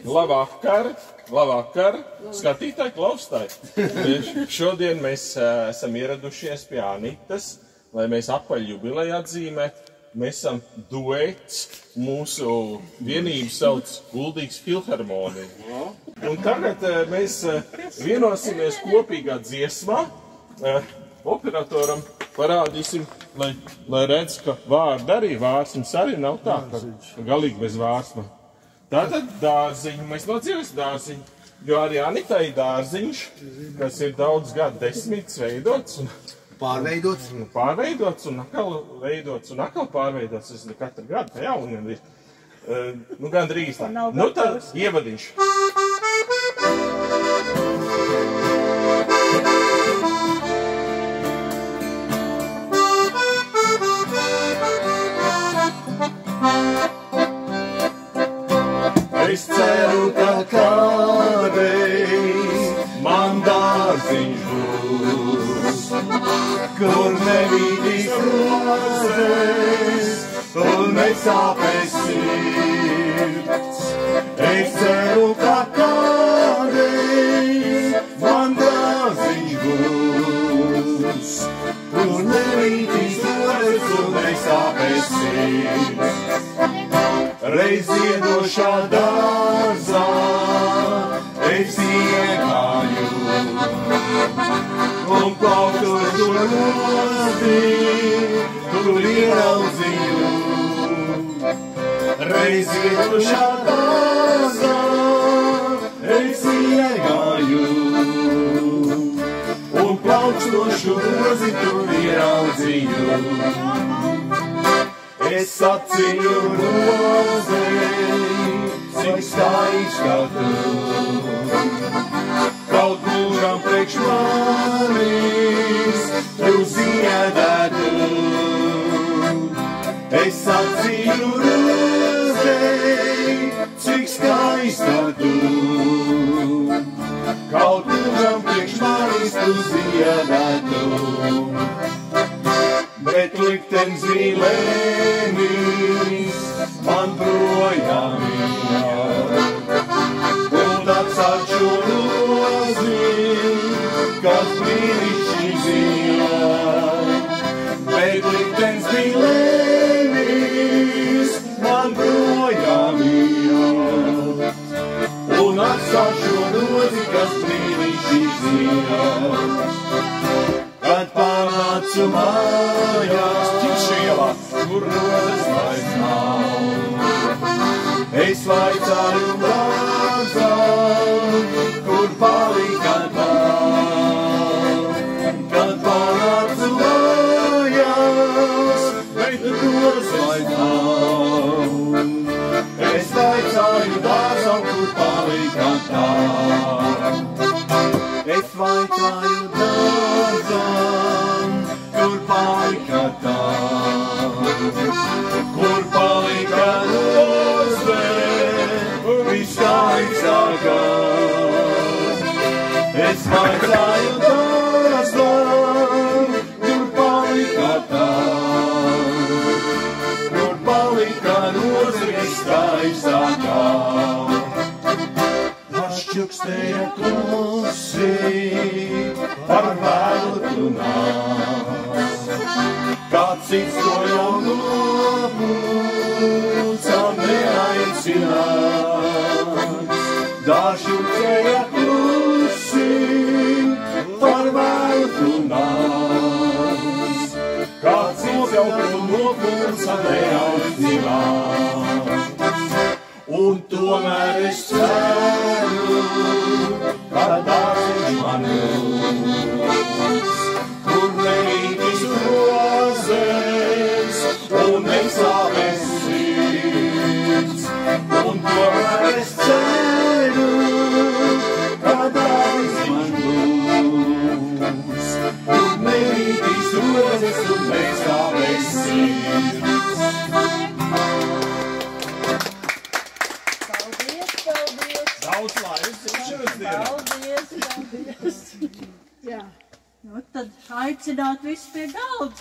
Labvakar, skatītāji, klausītāji. Šodien mēs esam ieradušies pie Anitas, lai mēs apaļ jubileju atzīmētu. Mēs esam duets, mūsu vienību sauc Kuldīgas filharmonija. Un tagad mēs vienosimies kopīgā dziesmā. Operatoram parādīsim, lai redz, ka vārdi arī vārdsums arī nav tā, ka galīgi bez vārdsma. Tātad dārziņu, mēs nocīvēsim dārziņu, jo arī Anitai dārziņš, kas ir daudz gadu desmitus veidots. Pārveidots. Pārveidots un atkal veidots un atkal pārveidots. Es katru gadu tā jauniem ir. Nu, gandrīz tā. Nu, tad ievadiņš. Es ceru, ka kādreiz man dārziņš būs, kur nevīdīs rozes un nesāpēs sirds. Es ceru, ka kādreiz man dārziņš būs, kur nevīdīs rozes un nesāpēs sirds. Reiz iedošā dārzā es iegāju un plauktu to rozi, tur ieraudzīju. Reiz iedošā dārzā es iegāju un plaukstošu rozi tur ieraudzīju. Es sacīju rozei, cik skaista tu, kaut mūžam priekš manis tu ziedētu. Es sacīju rozei, cik skaista tu, kaut mūžam priekš manis tu ziedētu. Bet liktenis mīlēnis man projām ir, un atsāču rozi, kas brīnišķīgi zied. Bet liktenis mīlēnis man projām ir, un atsāču rozi, kas brīnišķīgi zied. Kad pārnācu mājās ķipšielā, kur rozes vairs nav, es vaicāju dārzam, kur palika tā. Kad pārnācu mājās, bet rozes vairs nav, es vaicāju dārzam, kur palika tā. Es vaicāju dārzam, kur palika tā, kur palika roze, viskaistākā. Es vaicāju dārzam, kur palika tā, kur palika roze, viskaistākā. Čukstēja klusi, par vēlu tu nāc, kāds cits to jau nopūca neaicināts. Čukstēja klusi, par vēlu tu nāc, kāds cits jau to nopūca neaicināts. Un tomēr es ceru, ka dārziņš man būs, kur nevīdīs rozes un nesāpēs sirds. Un tomēr es ceru, ka dārziņš man būs, kur nevīdīs rozes un nesāpēs sirds. Daudz laiks, Paldies. Jā, nu tad aicināt visu pie galda.